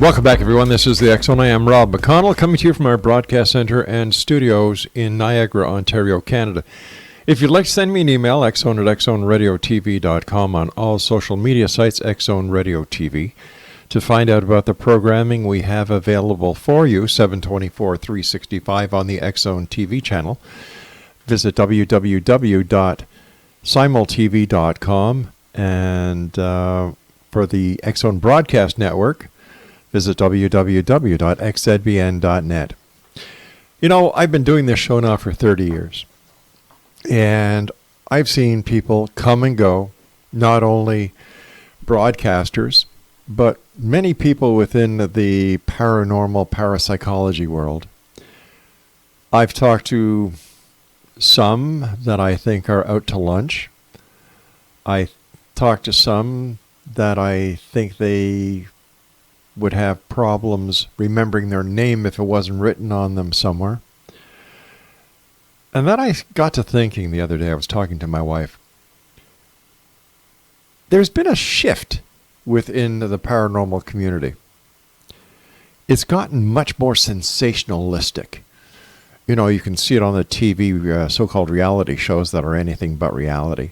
Welcome back, everyone. This is the X Zone. I am Rob McConnell, coming to you from our broadcast center and studios in Niagara, Ontario, Canada. If you'd like to send me an email, xzone@xzoneradiotv.com, on all social media sites, X-Zone Radio TV. To find out about the programming we have available for you, 7/24/365 on the X-Zone TV channel, visit www.simultv.com, and for the X-Zone Broadcast Network, visit www.xzbn.net. You know, I've been doing this show now for 30 years, and I've seen people come and go, not only broadcasters, but many people within the paranormal parapsychology world. I've talked to some that I think are out to lunch. I talked to some that I think they would have problems remembering their name if it wasn't written on them somewhere. And then I got to thinking the other day, I was talking to my wife, there's been a shift within the paranormal community. It's gotten much more sensationalistic. You know, you can see it on the TV, so-called reality shows that are anything but reality,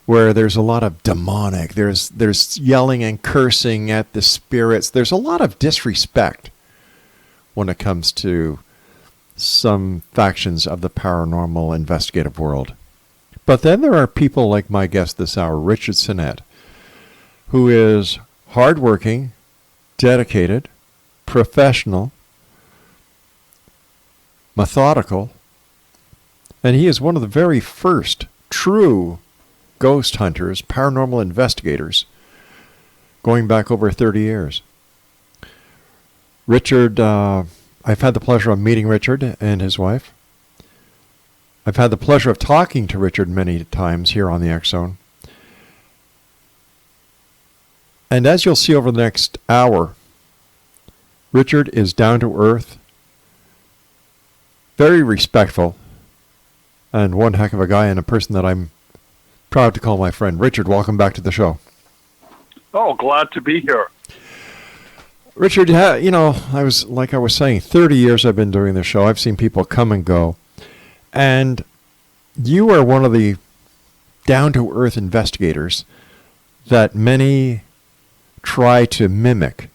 where there's a lot of demonic, there's yelling and cursing at the spirits. There's a lot of disrespect when it comes to some factions of the paranormal investigative world. But then there are people like my guest this hour, Richard Sinnett, who is hardworking, dedicated, professional, methodical, and he is one of the very first true ghost hunters, paranormal investigators, going back over 30 years. Richard, I've had the pleasure of meeting Richard and his wife. I've had the pleasure of talking to Richard many times here on the X-Zone. And as you'll see over the next hour, Richard is down to earth, very respectful, and one heck of a guy, and a person that I'm proud to call my friend. Richard, welcome back to the show. Oh, glad to be here. Richard, you know, I was saying, 30 years I've been doing this show. I've seen people come and go. And you are one of the down-to-earth investigators that many try to mimic.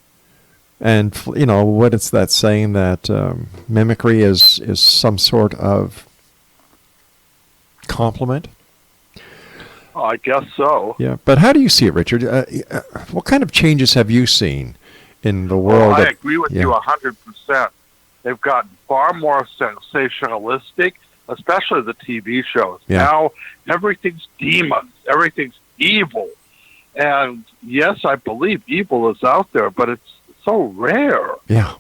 And, you know, what it's that saying that mimicry is some sort of compliment? I guess so. Yeah, but how do you see it, Richard? What kind of changes have you seen in the world? I agree with you 100%. They've gotten far more sensationalistic, especially the TV shows. Yeah. Now everything's demons, everything's evil. And yes, I believe evil is out there, but it's so rare. Yeah.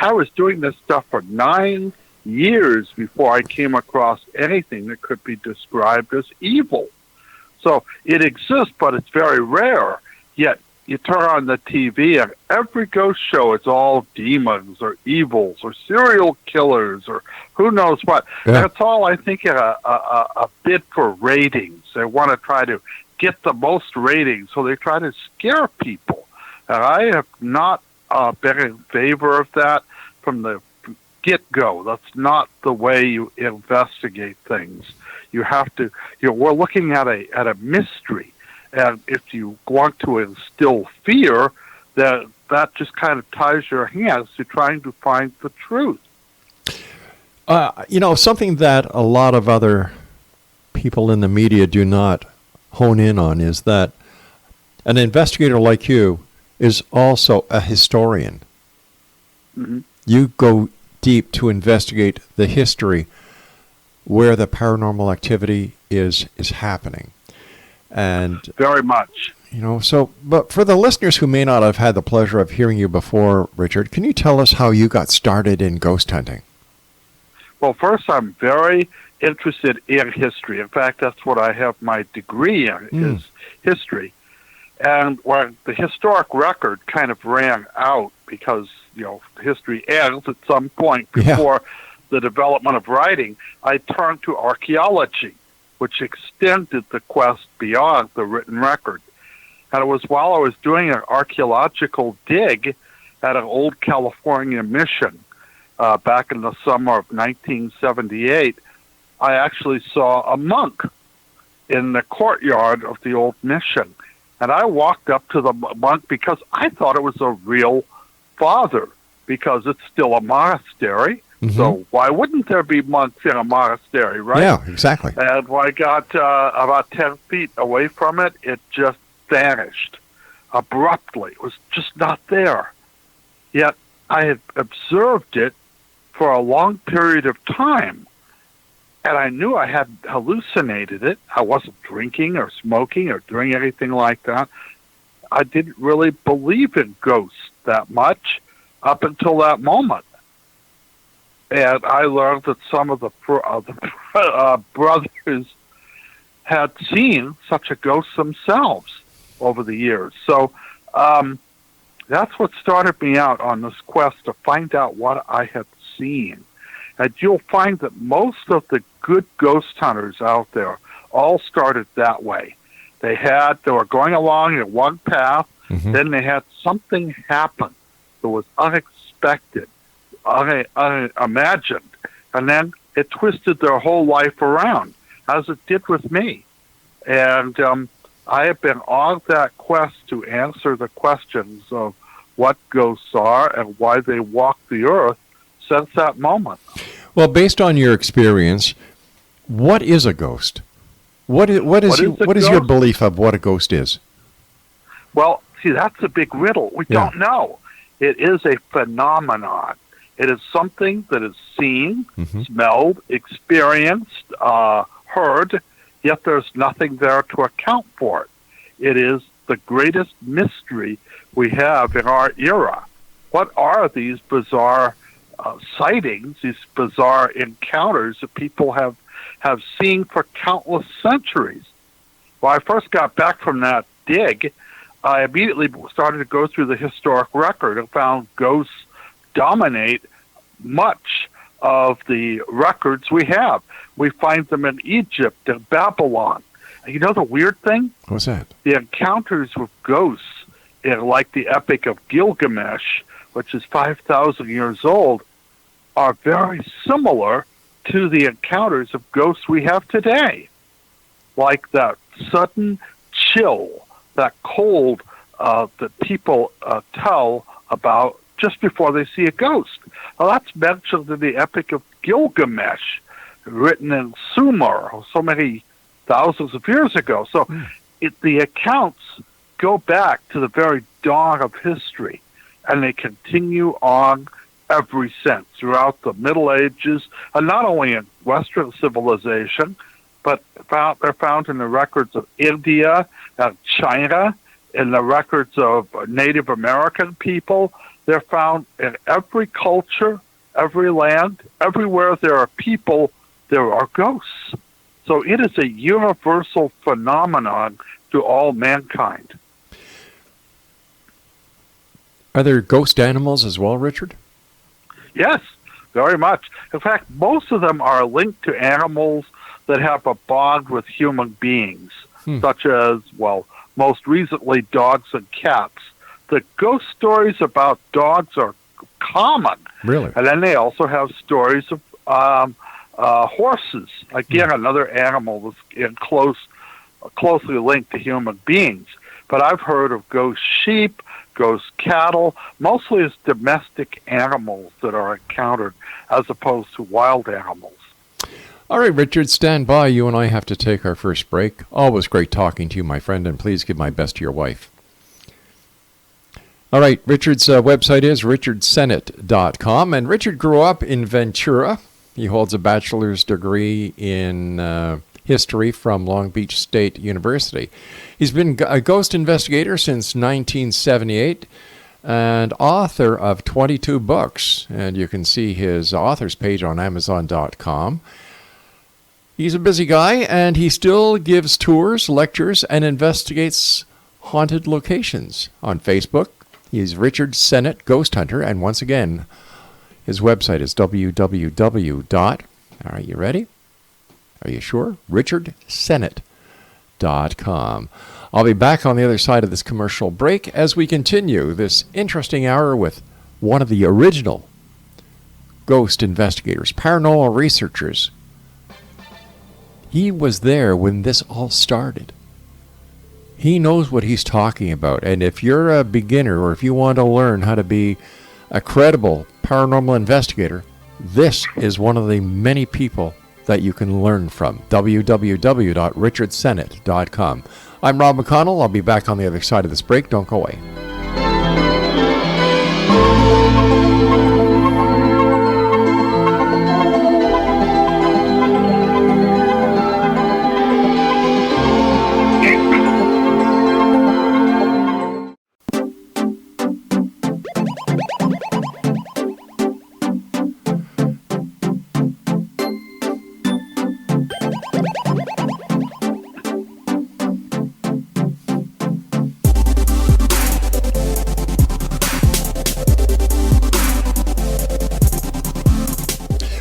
I was doing this stuff for 9 years before I came across anything that could be described as evil. So it exists, but it's very rare. Yet you turn on the TV and every ghost show, it's all demons or evils or serial killers or who knows what. Yeah. That's all, I think, a bid for ratings. They want to try to get the most ratings, so they try to scare people. And I have not been in favor of that from the get-go. That's not the way you investigate things. You have to, we're looking at a mystery, and if you want to instill fear, that just kind of ties your hands to trying to find the truth. You know, something that a lot of other people in the media do not hone in on is that an investigator like you is also a historian. Mm-hmm. You go deep to investigate the history where the paranormal activity is happening. And very much. You know, so, but for the listeners who may not have had the pleasure of hearing you before, Richard, can you tell us how you got started in ghost hunting? Well, first, I'm very interested in history. In fact, that's what I have my degree in, is history. And when the historic record kind of ran out, because, history ends at some point before the development of writing, I turned to archaeology, which extended the quest beyond the written record. And it was while I was doing an archaeological dig at an old California mission back in the summer of 1978. I actually saw a monk in the courtyard of the old mission. And I walked up to the monk because I thought it was a real father, because it's still a monastery. Mm-hmm. So why wouldn't there be monks in a monastery, right? Yeah, exactly. And when I got about 10 feet away from it, it just vanished abruptly. It was just not there. Yet I had observed it for a long period of time, and I knew I had hallucinated it. I wasn't drinking or smoking or doing anything like that. I didn't really believe in ghosts that much up until that moment. And I learned that some of the brothers had seen such a ghost themselves over the years. So that's what started me out on this quest to find out what I had seen. And you'll find that most of the good ghost hunters out there all started that way. They were going along in one path, Mm-hmm. then they had something happen that was unexpected, unimagined, and then it twisted their whole life around, as it did with me. And I have been on that quest to answer the questions of what ghosts are and why they walk the earth since that moment. Well, based on your experience, what is a ghost? What is your belief of what a ghost is? Well, see, that's a big riddle. We don't know. It is a phenomenon. It is something that is seen, Mm-hmm. smelled, experienced, heard, yet there's nothing there to account for it. It is the greatest mystery we have in our era. What are these bizarre sightings, these bizarre encounters that people have seen for countless centuries? When I first got back from that dig, I immediately started to go through the historic record and found ghosts dominate much of the records we have. We find them in Egypt and Babylon. And you know the weird thing? What's that? The encounters with ghosts in like the Epic of Gilgamesh, which is 5,000 years old, are very similar to the encounters of ghosts we have today. Like that sudden chill, that cold that people tell about just before they see a ghost. Well, that's mentioned in the Epic of Gilgamesh, written in Sumer so many thousands of years ago. So the accounts go back to the very dawn of history, and they continue on ever since throughout the Middle Ages, and not only in Western civilization, but they're found in the records of India and China, in the records of Native American people. They're found in every culture, every land, everywhere there are people, there are ghosts. So it is a universal phenomenon to all mankind. Are there ghost animals as well, Richard? Yes, very much. In fact, most of them are linked to animals that have a bond with human beings, such as, well, most recently, dogs and cats. The ghost stories about dogs are common. Really? And then they also have stories of horses. Again, another animal that's closely linked to human beings. But I've heard of ghost sheep, ghost cattle, mostly as domestic animals that are encountered as opposed to wild animals. All right, Richard, stand by. You and I have to take our first break. Always great talking to you, my friend, and please give my best to your wife. All right, Richard's website is richardsenate.com, and Richard grew up in Ventura. He holds a bachelor's degree in history from Long Beach State University. He's been a ghost investigator since 1978 and author of 22 books, and you can see his author's page on Amazon.com. He's a busy guy, and he still gives tours, lectures, and investigates haunted locations on Facebook. He's Richard Sennett, Ghost Hunter, and once again, his website is www. All right, you ready? Are you sure? richardsennett.com. I'll be back on the other side of this commercial break as we continue this interesting hour with one of the original ghost investigators, paranormal researchers. He was there when this all started. He knows what he's talking about. And if you're a beginner or if you want to learn how to be a credible paranormal investigator, this is one of the many people that you can learn from. www.richardsennett.com. I'm Rob McConnell. I'll be back on the other side of this break. Don't go away.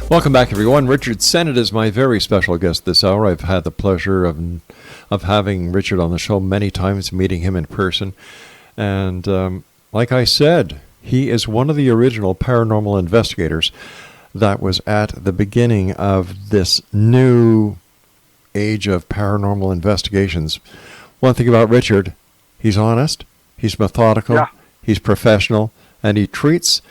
Welcome back, everyone. Richard Sennett is my very special guest this hour. I've had the pleasure of having Richard on the show many times, meeting him in person. And like I said, he is one of the original paranormal investigators that was at the beginning of this new age of paranormal investigations. One thing about Richard, he's honest, he's methodical, he's professional, and he treats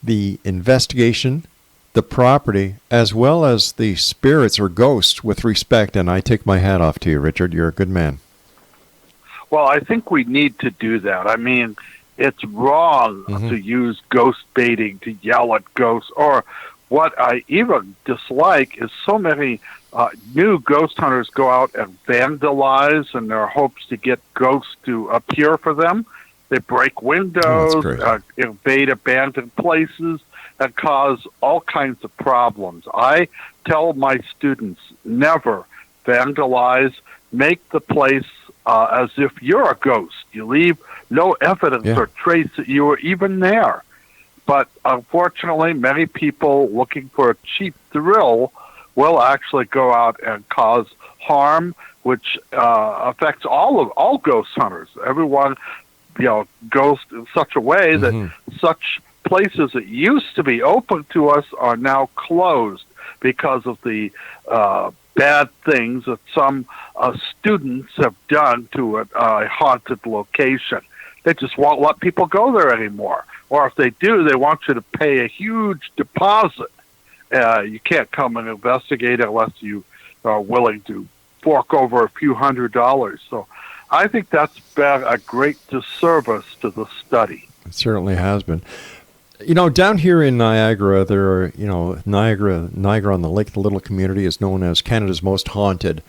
the investigation, the property, as well as the spirits or ghosts with respect. And I take my hat off to you, Richard. You're a good man. Well, I think we need to do that. I mean, it's wrong to use ghost baiting, to yell at ghosts. Or what I even dislike is so many new ghost hunters go out and vandalize in their hopes to get ghosts to appear for them. They break windows, invade abandoned places, and cause all kinds of problems. I tell my students, never vandalize. Make the place as if you're a ghost. You leave no evidence or trace that you were even there. But unfortunately, many people looking for a cheap thrill will actually go out and cause harm, which affects all ghost hunters. Everyone, goes in such a way that such places that used to be open to us are now closed because of the bad things that some students have done to a haunted location. They just won't let people go there anymore. Or if they do, they want you to pay a huge deposit. You can't come and investigate unless you are willing to fork over a few $100s. So I think that's been a great disservice to the study. It certainly has been. Down here in Niagara, there are, Niagara on the Lake, the little community is known as Canada's most haunted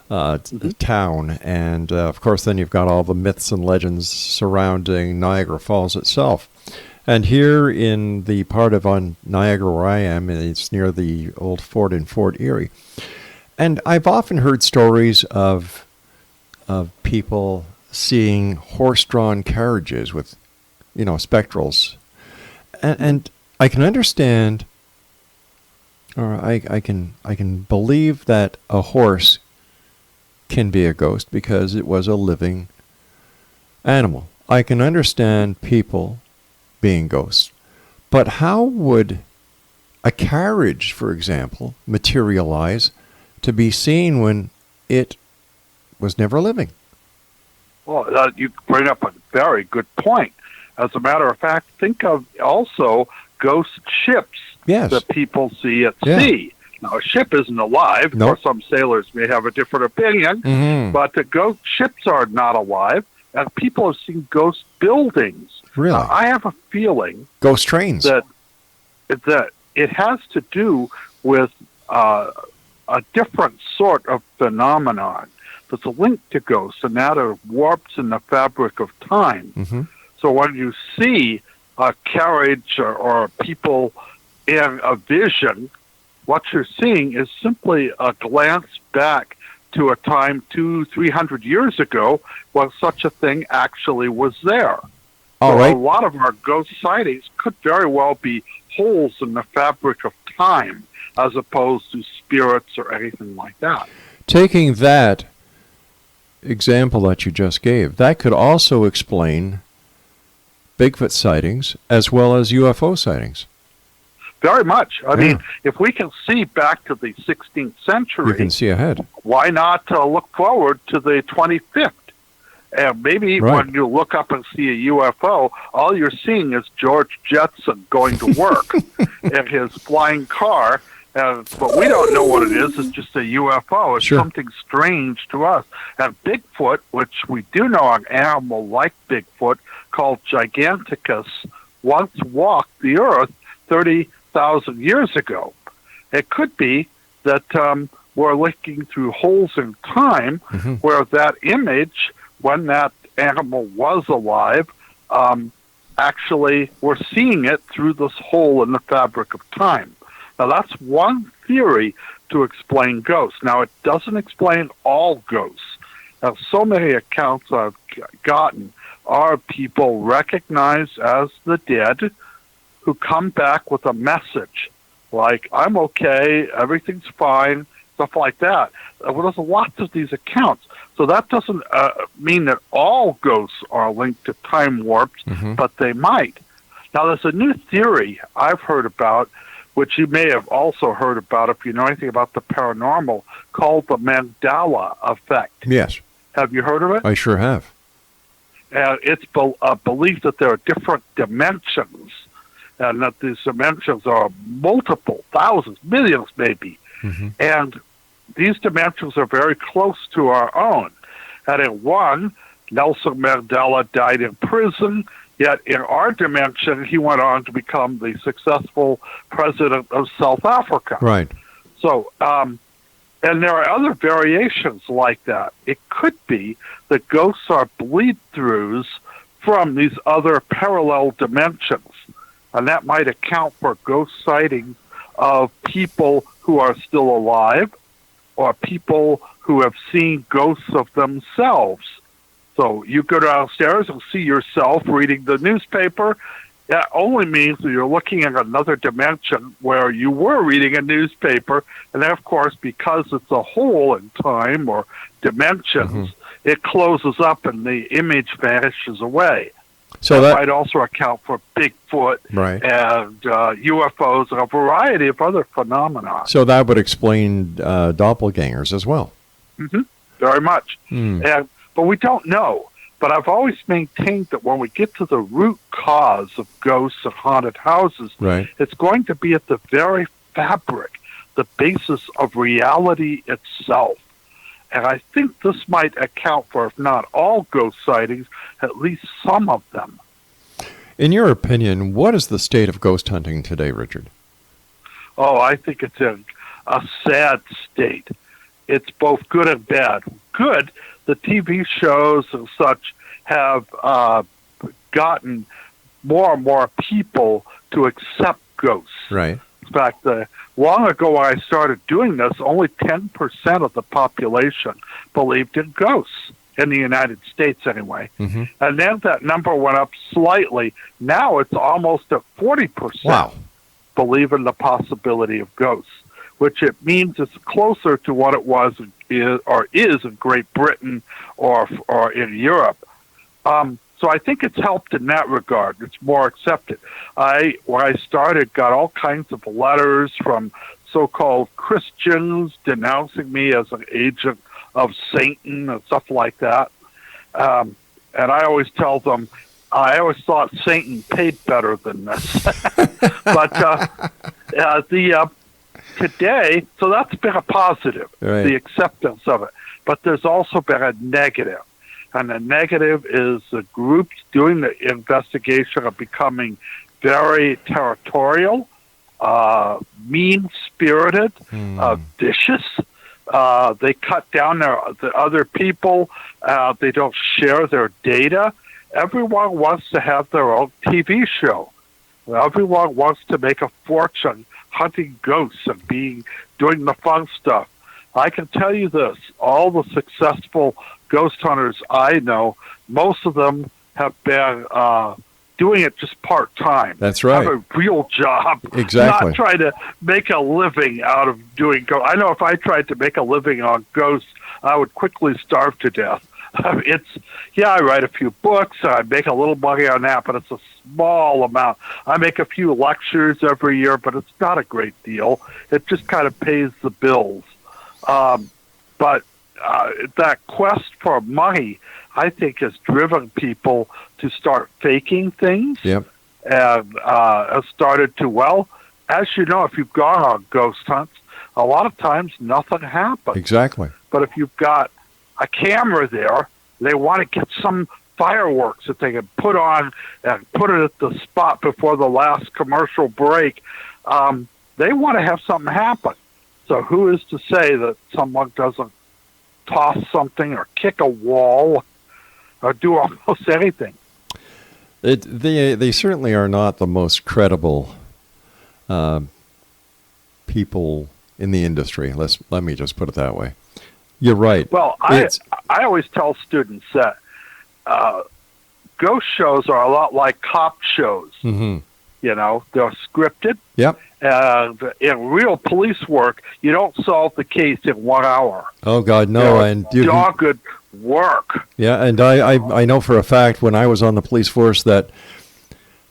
town. And, of course, then you've got all the myths and legends surrounding Niagara Falls itself. And here in the part of Niagara where I am, it's near the old fort in Fort Erie. And I've often heard stories of people seeing horse-drawn carriages with, spectrals. And I can understand, or I can believe that a horse can be a ghost because it was a living animal. I can understand people being ghosts. But how would a carriage, for example, materialize to be seen when it was never living? Well, you bring up a very good point. As a matter of fact, think of also ghost ships that people see at sea. Now, a ship isn't alive, or some sailors may have a different opinion, but the ghost ships are not alive, and people have seen ghost buildings. Really? I have a feeling ghost trains that it has to do with a different sort of phenomenon. There's a link to ghosts, and that are warps in the fabric of time. So when you see a carriage or people in a vision, what you're seeing is simply a glance back to a time 200-300 years ago when such a thing actually was there. All so right. A lot of our ghost sightings could very well be holes in the fabric of time as opposed to spirits or anything like that. Taking that example that you just gave, that could also explain Bigfoot sightings as well as UFO sightings. Very much. I mean, if we can see back to the 16th century, you can see ahead. Why not look forward to the 25th? And maybe when you look up and see a UFO, all you're seeing is George Jetson going to work in his flying car. But we don't know what it is. It's just a UFO. It's something strange to us. And Bigfoot, which we do know an animal like Bigfoot called Giganticus, once walked the earth 30,000 years ago. It could be that we're looking through holes in time where that image, when that animal was alive, actually we're seeing it through this hole in the fabric of time. Now, that's one theory to explain ghosts. Now, it doesn't explain all ghosts. Now, so many accounts I've gotten are people recognized as the dead who come back with a message like, I'm okay, everything's fine, stuff like that. Well, there's lots of these accounts. So that doesn't mean that all ghosts are linked to time warps, but they might. Now, there's a new theory I've heard about, which you may have also heard about if you know anything about the paranormal, called the Mandela effect. Yes. Have you heard of it? I sure have. It's a belief that there are different dimensions, and that these dimensions are multiple, thousands, millions maybe. And these dimensions are very close to our own. And in one, Nelson Mandela died in prison, yet in our dimension, he went on to become the successful president of South Africa. Right. So, and there are other variations like that. It could be that ghosts are bleed-throughs from these other parallel dimensions, and that might account for ghost sightings of people who are still alive or people who have seen ghosts of themselves. So you go downstairs and see yourself reading the newspaper. That only means that you're looking at another dimension where you were reading a newspaper. And then, of course, because it's a hole in time or dimensions, it closes up and the image vanishes away. So that might also account for Bigfoot and UFOs and a variety of other phenomena. So that would explain doppelgangers as well. Very much. But we don't know. But I've always maintained that when we get to the root cause of ghosts and haunted houses, it's going to be at the very fabric, the basis of reality itself. And I think this might account for, if not all ghost sightings, at least some of them. In your opinion, what is the state of ghost hunting today, Richard? Oh, I think it's in a sad state. It's both good and bad. Good, the TV shows and such have gotten more and more people to accept ghosts. Right. In fact, long ago when I started doing this, only 10% of the population believed in ghosts, in the United States anyway. And then that number went up slightly. Now it's almost at 40% believe in the possibility of ghosts, which it means it's closer to what it was or is in Great Britain or in Europe. So I think it's helped in that regard. It's more accepted. When I started, got all kinds of letters from so-called Christians denouncing me as an agent of Satan and stuff like that. And I always tell them, I always thought Satan paid better than this. But today, so that's been a positive, the acceptance of it. But there's also been a negative. And the negative is the groups doing the investigation are becoming very territorial, mean-spirited, vicious. They cut down the other people. They don't share their data. Everyone wants to have their own TV show. Everyone wants to make a fortune hunting ghosts and doing the fun stuff. I can tell you this, all the successful ghost hunters I know, most of them have been doing it just part-time. That's right. Have a real job. Exactly. Not trying to make a living out of doing ghosts. I know if I tried to make a living on ghosts, I would quickly starve to death. I write a few books. I make a little money on that, but it's a small amount. I make a few lectures every year, but it's not a great deal. It just kind of pays the bills. But that quest for money, I think, has driven people to start faking things. Yep. And has started to, well, as you know, if you've gone on ghost hunts, a lot of times nothing happens. Exactly. But if you've got a camera there, they want to get some fireworks that they can put on and put it at the spot before the last commercial break. They want to have something happen. So who is to say that someone doesn't toss something or kick a wall or do almost anything? They certainly are not the most credible people in the industry. Let me just put it that way. You're right. Well, I always tell students that ghost shows are a lot like cop shows. Mm-hmm. You know, they're scripted. Yep. And in real police work, you don't solve the case in 1 hour. Oh God, no! They're And dogged work. Yeah, and I know for a fact when I was on the police force that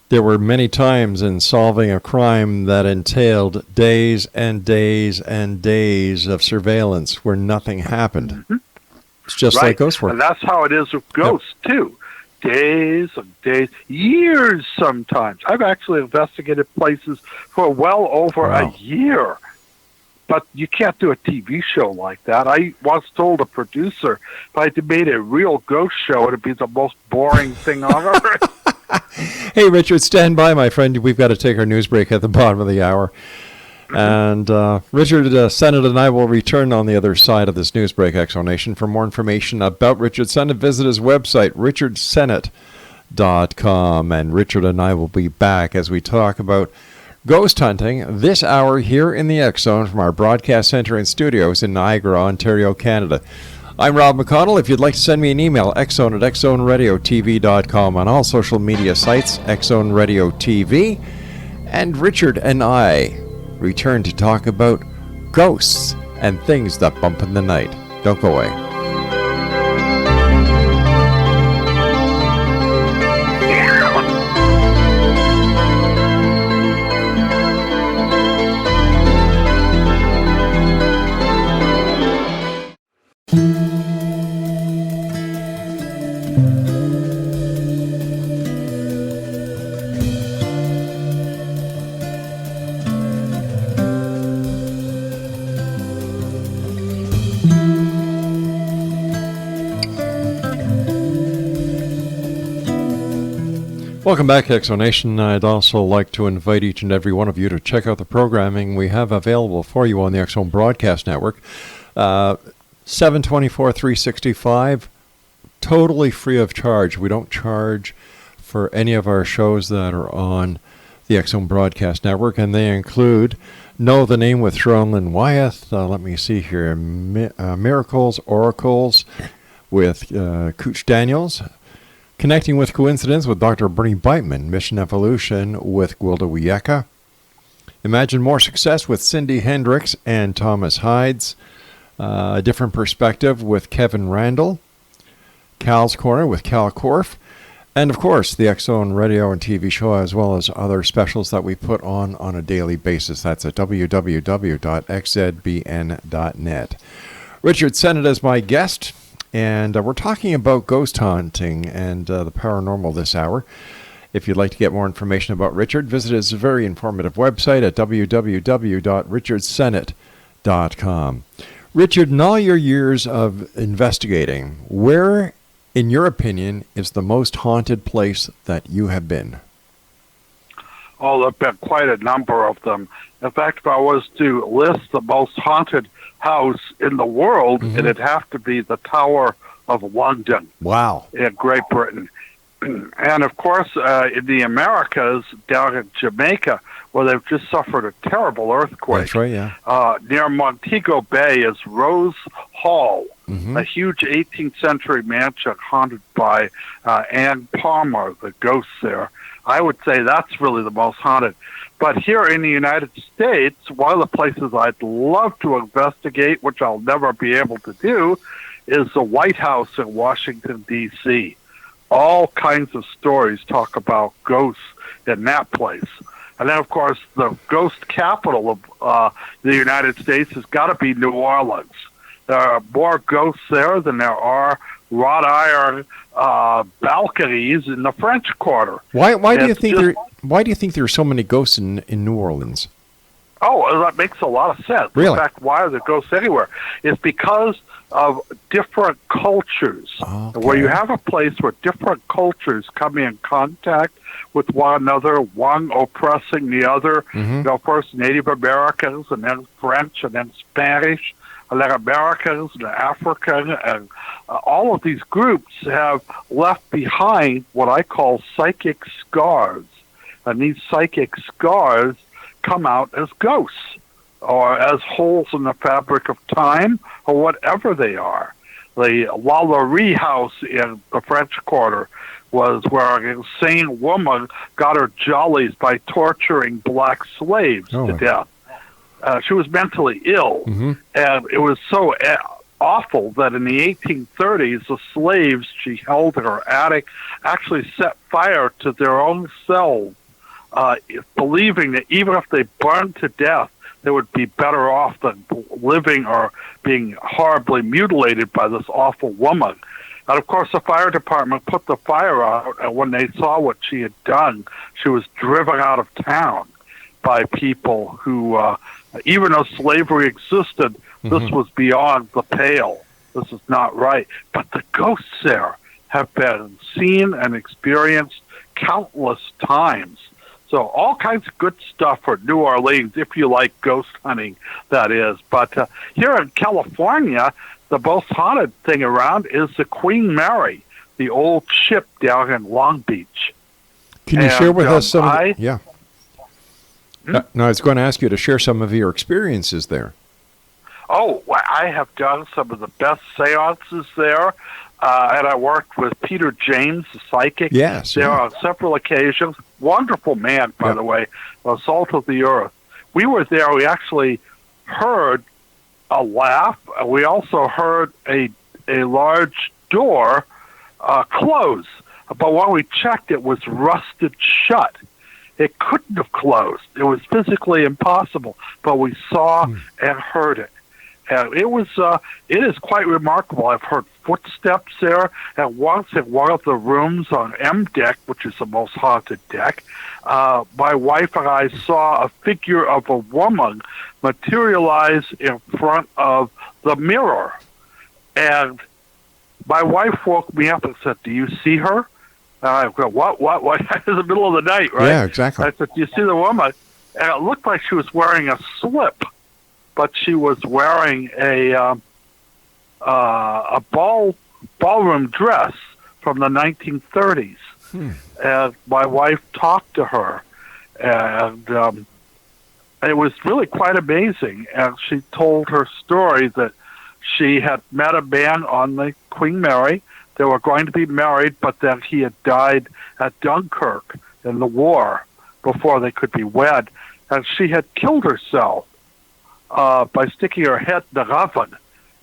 there were many times in solving a crime that entailed days and days and days of surveillance where nothing happened. Mm-hmm. It's just right. like ghost work. And that's how it is with ghosts, too. Days and days, years sometimes. I've actually investigated places for well over a year. But you can't do a TV show like that. I once told a producer if I made a real ghost show, it would be the most boring thing on earth. Hey, Richard, stand by, my friend. We've got to take our news break at the bottom of the hour. And Richard Sennett and I will return on the other side of this news break, Exonation. For more information about Richard Sennett, visit his website, richardsennett.com. And Richard and I will be back as we talk about ghost hunting this hour here in the X Zone from our broadcast center and studios in Niagara, Ontario, Canada. I'm Rob McConnell. If you'd like to send me an email, xzone@xzoneradiotv.com, on all social media sites, Xzone Radio TV. And Richard and I return to talk about ghosts and things that bump in the night. Don't go away. Welcome back, Exonation. I'd also like to invite each and every one of you to check out the programming we have available for you on the X Zone Broadcast Network. 7/24, 365, totally free of charge. We don't charge for any of our shows that are on the X Zone Broadcast Network, and they include Know the Name with Ronlyn Wyeth. Let me see here. Miracles, Oracles with Cooch Daniels. Connecting with Coincidence with Dr. Bernie Beitman. Mission Evolution with Gwilda Wiyaka. Imagine More Success with Cindy Hendricks and Thomas Hides. A Different Perspective with Kevin Randall. Cal's Corner with Cal Korf. And, of course, the X Zone radio and TV show, as well as other specials that we put on a daily basis. That's at www.xzbn.net. Richard Sennett is my guest. And we're talking about ghost hunting and the paranormal this hour. If you'd like to get more information about Richard, visit his very informative website at www.richardsennett.com. Richard, in all your years of investigating, where, in your opinion, is the most haunted place that you have been? Oh, there have been quite a number of them. In fact, if I was to list the most haunted house in the world, it'd have to be the Tower of London. Wow. In Great Britain. And, of course, in the Americas, down in Jamaica, where they've just suffered a terrible earthquake. That's right, yeah. Near Montego Bay is Rose Hall, a huge 18th century mansion haunted by Anne Palmer, the ghost there. I would say that's really the most haunted. But here in the United States, one of the places I'd love to investigate, which I'll never be able to do, is the White House in Washington, D.C. All kinds of stories talk about ghosts in that place. And then, of course, the ghost capital of the United States has got to be New Orleans. There are more ghosts there than there are wrought iron balconies in the French Quarter. Why do you think there are so many ghosts in New Orleans? Oh, that makes a lot of sense. Really? In fact, why are there ghosts anywhere? It's because of different cultures. Okay. Where you have a place where different cultures come in contact with one another, one oppressing the other. Mm-hmm. You know, first Native Americans, and then French, and then Spanish, and then Americans, and African, and all of these groups have left behind what I call psychic scars. And these psychic scars come out as ghosts or as holes in the fabric of time or whatever they are. The Lalaurie house in the French Quarter was where an insane woman got her jollies by torturing black slaves to death. She was mentally ill, mm-hmm. and it was so awful that in the 1830s, the slaves she held in her attic actually set fire to their own cells, believing that even if they burned to death, they would be better off than living or being horribly mutilated by this awful woman. And of course, the fire department put the fire out, and when they saw what she had done, she was driven out of town by people who, even though slavery existed, mm-hmm. this was beyond the pale. This is not right. But the ghosts there have been seen and experienced countless times. So all kinds of good stuff for New Orleans, if you like ghost hunting, that is. But here in California, the most haunted thing around is the Queen Mary, the old ship down in Long Beach. Can you share with us some of the... Yeah. No, I was going to ask you to share some of your experiences there. Oh, I have done some of the best seances there. And I worked with Peter James, the psychic, there on several occasions. Wonderful man, by the way, salt of the earth. We were there. We actually heard a laugh. We also heard a large door close. But when we checked, it was rusted shut. It couldn't have closed. It was physically impossible. But we saw and heard it. And it is quite remarkable. I've heard footsteps there. And once in one of the rooms on M deck, which is the most haunted deck, my wife and I saw a figure of a woman materialize in front of the mirror. And my wife woke me up and said, "Do you see her?" And I go, what? It's the middle of the night, right? Yeah, exactly. I said, "Do you see the woman?" And it looked like she was wearing a slip, but she was wearing a ballroom dress from the 1930s. And my wife talked to her, and it was really quite amazing. And she told her story that she had met a man on the Queen Mary. They were going to be married, but then he had died at Dunkirk in the war before they could be wed. And she had killed herself by sticking her head in the oven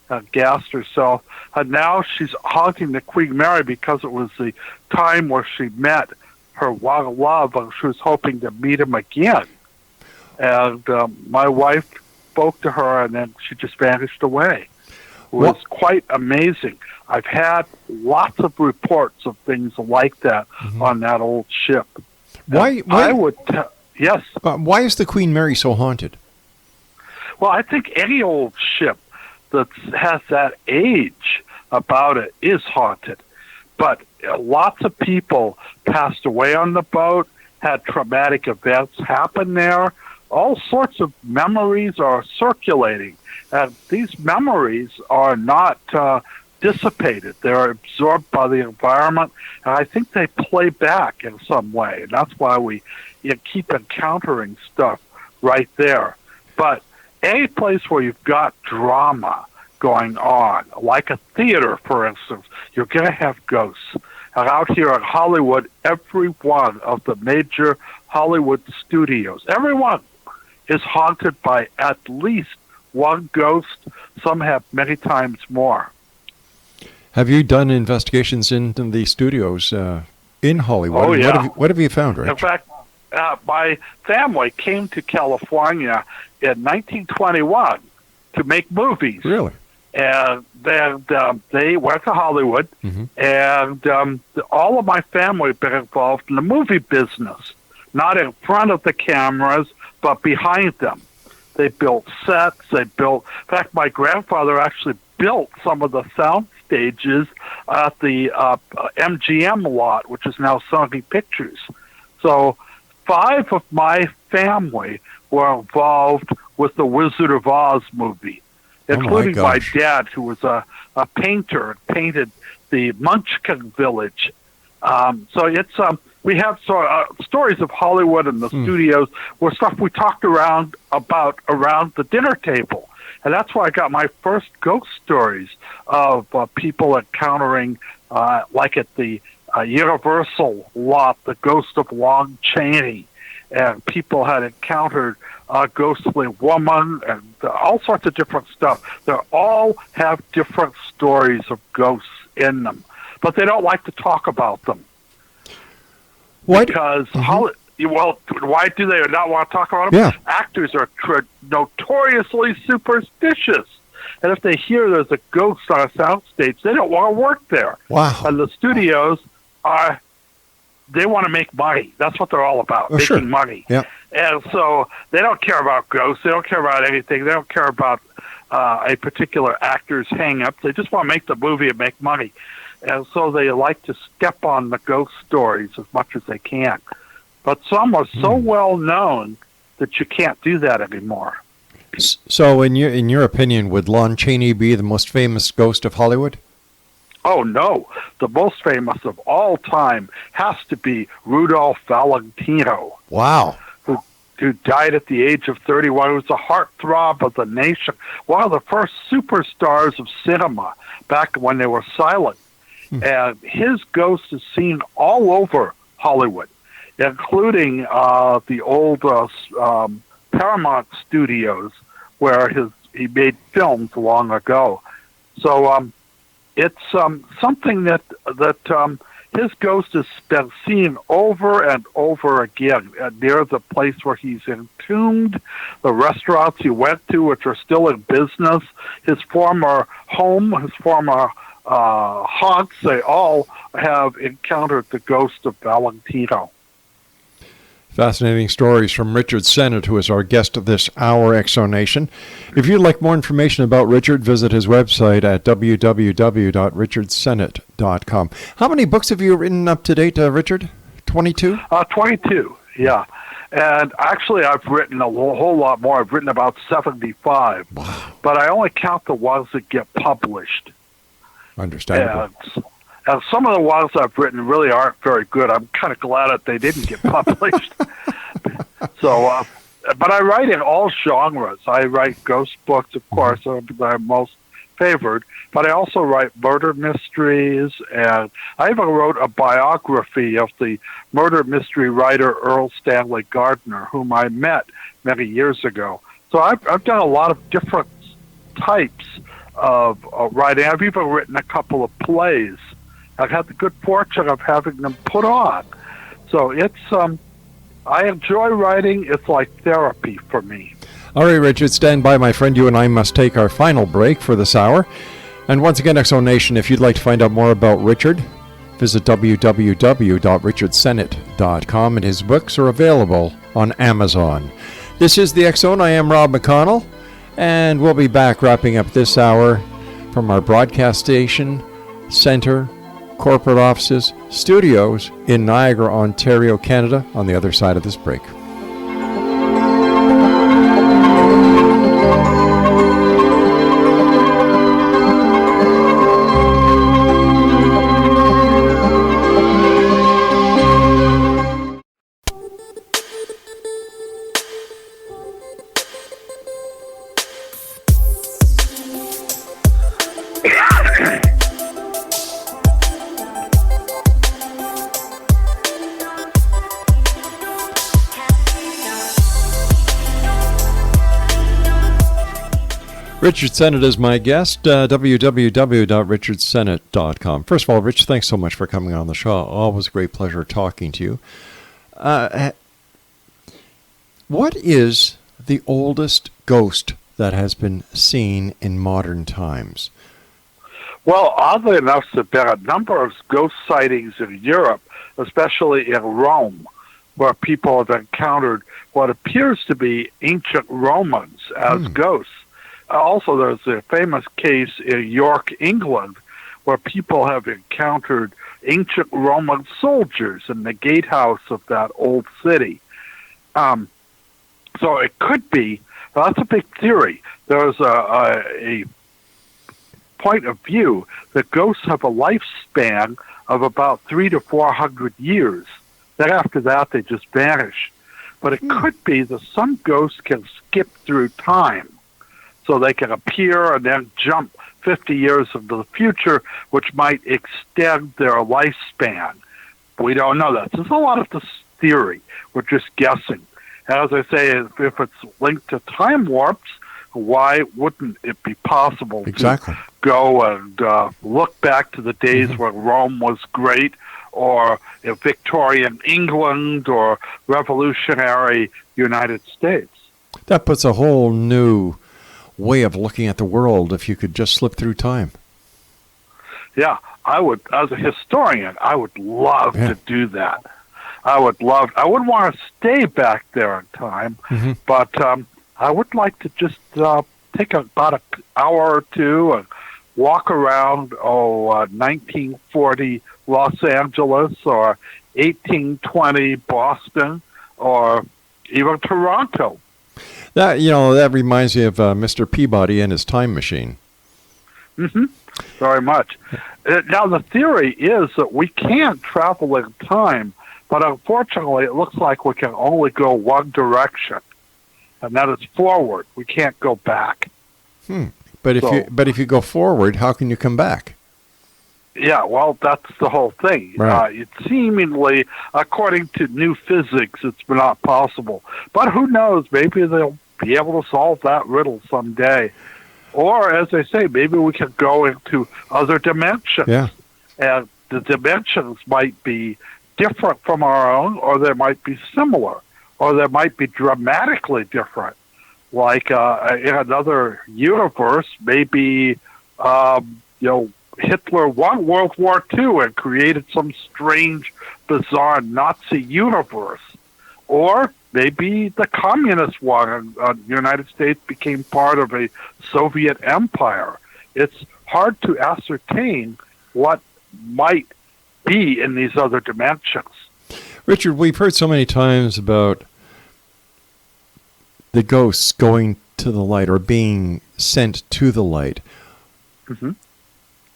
and gassed herself. And now she's haunting the Queen Mary because it was the time where she met her one love, and she was hoping to meet him again. And my wife spoke to her, and then she just vanished away. It was quite amazing. I've had lots of reports of things like that on that old ship. Why yes. Why is the Queen Mary so haunted? Well, I think any old ship that has that age about it is haunted. But lots of people passed away on the boat, had traumatic events happen there. All sorts of memories are circulating. And these memories are not dissipated. They're absorbed by the environment, and I think they play back in some way. And that's why we keep encountering stuff right there. But any place where you've got drama going on, like a theater, for instance, you're going to have ghosts. And out here in Hollywood, every one of the major Hollywood studios, everyone is haunted by at least one ghost. Some have many times more. Have you done investigations in the studios in Hollywood? Oh, yeah. What have you found, Rich? In fact, my family came to California in 1921 to make movies. Really? And then they went to Hollywood, Mm-hmm. and all of my family have been involved in the movie business, not in front of the cameras, but behind them. They built sets. In fact, my grandfather actually built some of the sound stages at the MGM lot, which is now Sony Pictures. So 5 of my family were involved with the Wizard of Oz movie, including my dad, who was a painter and painted the Munchkin Village. So it's we have stories of Hollywood and the studios were stuff we talked about around the dinner table. And that's where I got my first ghost stories of people encountering, like at the Universal lot, the ghost of Lon Chaney. And people had encountered a ghostly woman and all sorts of different stuff. They all have different stories of ghosts in them, but they don't like to talk about them. Why? Because why do they not want to talk about them? Yeah. Actors are notoriously superstitious, and if they hear there's a ghost on a soundstage, they don't want to work there. Wow. And the studios they want to make money. That's what they're all about, making money. Yeah. And so they don't care about ghosts. They don't care about anything. They don't care about a particular actor's hang-ups. They just want to make the movie and make money. And so they like to step on the ghost stories as much as they can. But some are so well known that you can't do that anymore. So in your opinion, would Lon Chaney be the most famous ghost of Hollywood? Oh, no. The most famous of all time has to be Rudolph Valentino. Wow. Who died at the age of 31. He was a heartthrob of the nation, one of the first superstars of cinema back when they were silent. And his ghost is seen all over Hollywood, including the old Paramount studios where he made films long ago. So it's something that his ghost has been seen over and over again near the place where he's entombed, the restaurants he went to, which are still in business, his former home, his former haunts. They all have encountered the ghost of Valentino. Fascinating stories from Richard Sennett, who is our guest of this hour, Exonation. If you'd like more information about Richard, visit his website at www.richardsennett.com. How many books have you written up to date, Richard? 22? 22, yeah. And actually, I've written a whole lot more. I've written about 75. Wow. But I only count the ones that get published. Understandable. And some of the ones I've written really aren't very good. I'm kind of glad that they didn't get published. So, but I write in all genres. I write ghost books, of course, they're most favored. But I also write murder mysteries, and I even wrote a biography of the murder mystery writer Earl Stanley Gardner, whom I met many years ago. So I've done a lot of different types of writing. I've even written a couple of plays. I've had the good fortune of having them put on. So it's, I enjoy writing. It's like therapy for me. All right, Richard, stand by, my friend. You and I must take our final break for this hour. And once again, Exonation, if you'd like to find out more about Richard, visit www.richardsennett.com, and his books are available on Amazon. This is The X-Zone. I am Rob McConnell, and we'll be back wrapping up this hour from our broadcast station, center, corporate offices, studios in Niagara, Ontario, Canada, on the other side of this break. Richard Sennett is my guest, www.richardsennett.com. First of all, Rich, thanks so much for coming on the show. Always a great pleasure talking to you. What is the oldest ghost that has been seen in modern times? Well, oddly enough, there have been a number of ghost sightings in Europe, especially in Rome, where people have encountered what appears to be ancient Romans as ghosts. Also, there's a famous case in York, England, where people have encountered ancient Roman soldiers in the gatehouse of that old city. So it could be, that's a big theory. There's a point of view that ghosts have a lifespan of about 300 to 400 years. Then after that, they just vanish. But it could be that some ghosts can skip through time. So they can appear and then jump 50 years into the future, which might extend their lifespan. We don't know that. There's a lot of this theory. We're just guessing. As I say, if it's linked to time warps, why wouldn't it be possible to go and look back to the days when Rome was great, or Victorian England, or revolutionary United States? That puts a whole new way of looking at the world if you could just slip through time. Yeah, I would, as a historian, I would love to do that. I wouldn't want to stay back there in time, but I would like to just take about an hour or two and walk around 1940 Los Angeles, or 1820 Boston, or even Toronto. That reminds me of Mr. Peabody and his time machine. Very much. Now, the theory is that we can travel in time, but unfortunately, it looks like we can only go one direction, and that is forward. We can't go back. But if you go forward, how can you come back? Yeah, well, that's the whole thing. Right. It seemingly, according to new physics, it's not possible. But who knows? Maybe they'll be able to solve that riddle someday. Or, as I say, maybe we can go into other dimensions. Yeah. And the dimensions might be different from our own, or they might be similar, or they might be dramatically different. Like in another universe, maybe, Hitler won World War II and created some strange, bizarre Nazi universe. Or maybe the communist won and the United States became part of a Soviet empire. It's hard to ascertain what might be in these other dimensions. Richard, we've heard so many times about the ghosts going to the light or being sent to the light.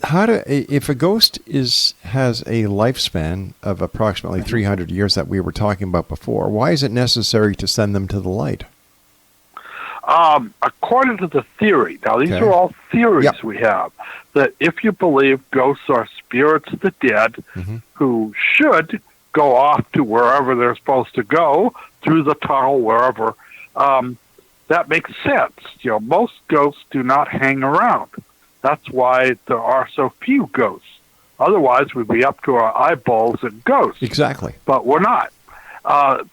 If a ghost has a lifespan of approximately 300 years that we were talking about before, why is it necessary to send them to the light? According to the theory, now these are all theories we have, that if you believe ghosts are spirits of the dead who should go off to wherever they're supposed to go, through the tunnel, wherever, that makes sense. Most ghosts do not hang around. That's why there are so few ghosts. Otherwise, we'd be up to our eyeballs in ghosts. Exactly. But we're not.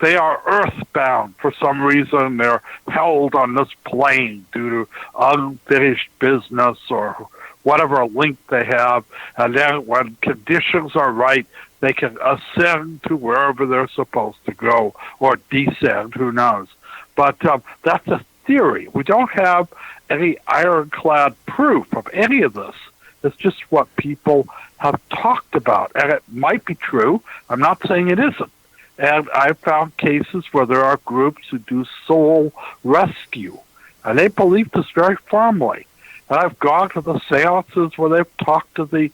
They are earthbound for some reason. They're held on this plane due to unfinished business or whatever link they have. And then when conditions are right, they can ascend to wherever they're supposed to go, or descend, who knows. But that's a theory. We don't have any ironclad proof of any of this. It's just what people have talked about. And it might be true. I'm not saying it isn't. And I've found cases where there are groups who do soul rescue. And they believe this very firmly. And I've gone to the seances where they've talked to the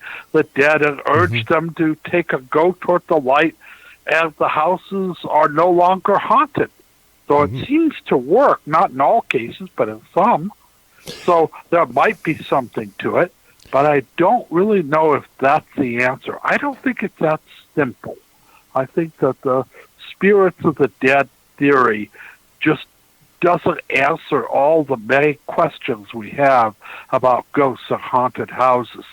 dead and urged them to go toward the light, and the houses are no longer haunted. So it seems to work, not in all cases, but in some. So there might be something to it, but I don't really know if that's the answer. I don't think it's that simple. I think that the spirits of the dead theory just doesn't answer all the many questions we have about ghosts and haunted houses.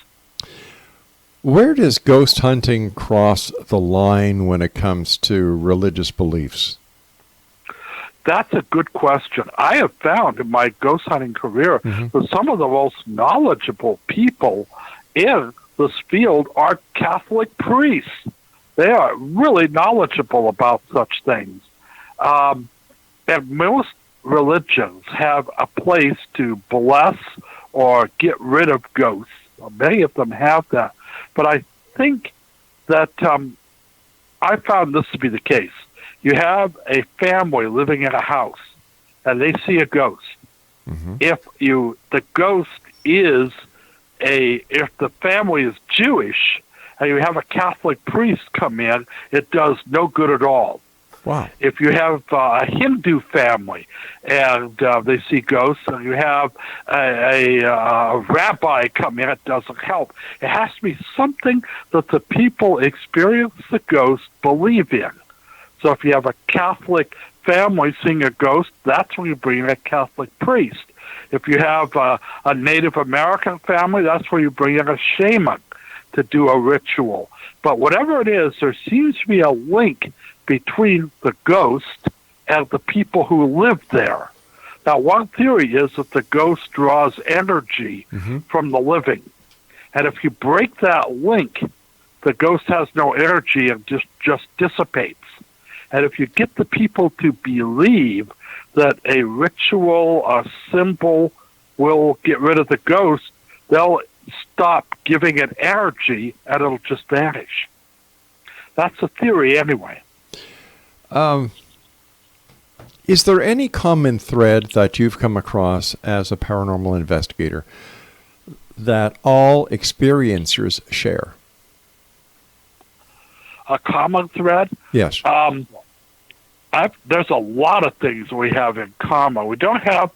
Where does ghost hunting cross the line when it comes to religious beliefs? That's a good question. I have found in my ghost hunting career that some of the most knowledgeable people in this field are Catholic priests. They are really knowledgeable about such things. And most religions have a place to bless or get rid of ghosts. Many of them have that. But I think that I found this to be the case. You have a family living in a house, and they see a ghost. If the ghost is if the family is Jewish, and you have a Catholic priest come in, it does no good at all. Wow. If you have a Hindu family and they see ghosts, and you have a rabbi come in, it doesn't help. It has to be something that the people experience the ghost believe in. So if you have a Catholic family seeing a ghost, that's when you bring in a Catholic priest. If you have a Native American family, that's where you bring in a shaman to do a ritual. But whatever it is, there seems to be a link between the ghost and the people who live there. Now, one theory is that the ghost draws energy from the living. And if you break that link, the ghost has no energy and just dissipates. And if you get the people to believe that a ritual, a symbol will get rid of the ghost, they'll stop giving it energy and it'll just vanish. That's a theory anyway. Is there any common thread that you've come across as a paranormal investigator that all experiencers share? A common thread? Yes. There's a lot of things we have in common. We don't have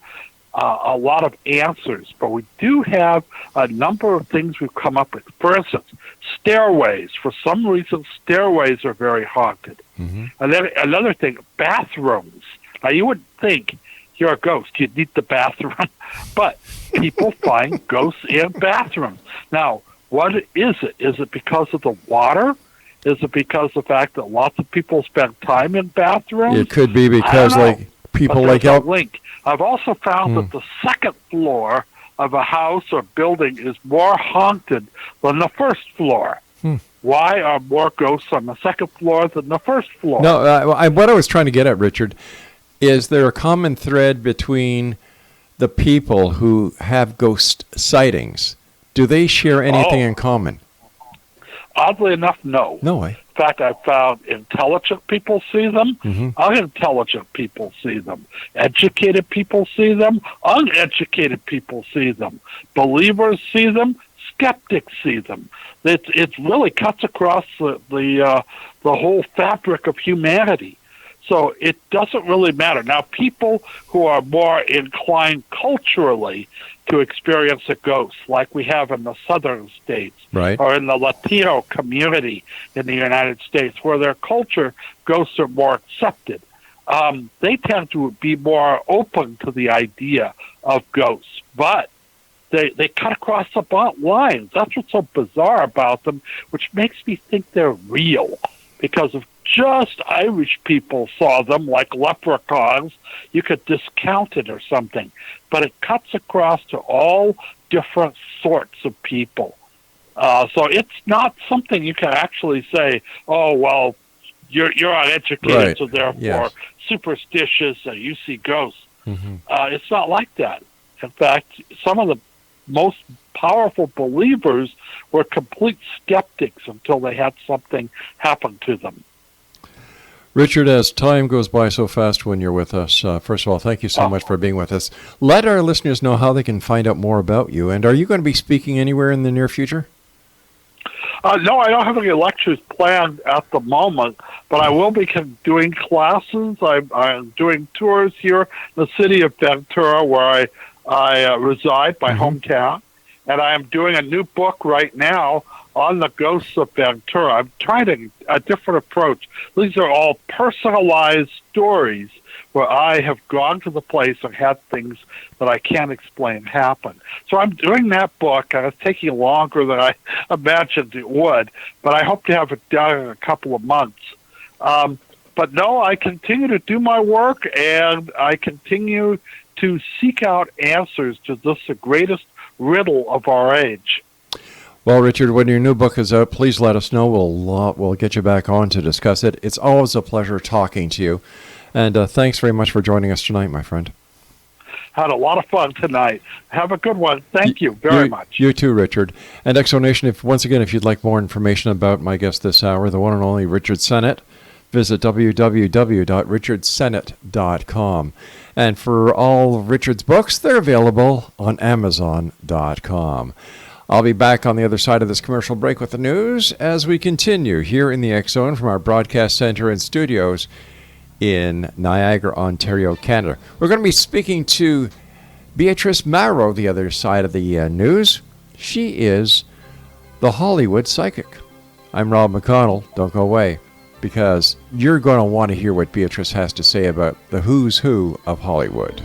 a lot of answers, but we do have a number of things we've come up with. For instance, stairways. For some reason, stairways are very haunted. And then another thing, bathrooms. Now, you would think you're a ghost, you'd need the bathroom, but people find ghosts in bathrooms. Now, what is it? Is it because of the water? Is it because of the fact that lots of people spend time in bathrooms? It could be because people but like there's a link. I've also found that the second floor of a house or building is more haunted than the first floor. Why are more ghosts on the second floor than the first floor? No, what I was trying to get at, Richard, is there a common thread between the people who have ghost sightings? Do they share anything in common? Oddly enough, no. No way. In fact, I found intelligent people see them, unintelligent people see them, educated people see them, uneducated people see them, believers see them, skeptics see them. It really cuts across the whole fabric of humanity. So it doesn't really matter. Now, people who are more inclined culturally to experience a ghost, like we have in the southern states, right, or in the Latino community in the United States, where their culture, ghosts are more accepted. They tend to be more open to the idea of ghosts, but they cut across the lines. That's what's so bizarre about them, which makes me think they're real, because if just Irish people saw them like leprechauns, you could discount it or something. But it cuts across to all different sorts of people. So it's not something you can actually say, oh, well, you're uneducated, right, so therefore superstitious, and you see ghosts. It's not like that. In fact, some of the most powerful believers were complete skeptics until they had something happen to them. Richard, as time goes by so fast when you're with us, first of all, thank you so much for being with us. Let our listeners know how they can find out more about you. And are you going to be speaking anywhere in the near future? No, I don't have any lectures planned at the moment, but I will be doing classes. I'm doing tours here in the city of Ventura, where I reside, my hometown, and I am doing a new book right now on the ghosts of Ventura. I'm trying a different approach. These are all personalized stories where I have gone to the place and had things that I can't explain happen. So I'm doing that book, and it's taking longer than I imagined it would, but I hope to have it done in a couple of months. But no, I continue to do my work, and I continue to seek out answers to this, the greatest riddle of our age. Well, Richard, when your new book is out, please let us know. We'll get you back on to discuss it. It's always a pleasure talking to you. And thanks very much for joining us tonight, my friend. Had a lot of fun tonight. Have a good one. Thank you very much. You too, Richard. And Exonation, if you'd like more information about my guest this hour, the one and only Richard Sennett, visit www.richardsennett.com. And for all of Richard's books, they're available on Amazon.com. I'll be back on the other side of this commercial break with the news as we continue here in the X Zone from our broadcast center and studios in Niagara, Ontario, Canada. We're going to be speaking to Beatrice Marrow, the other side of the news. She is the Hollywood psychic. I'm Rob McConnell. Don't go away, because you're going to want to hear what Beatrice has to say about the who's who of Hollywood.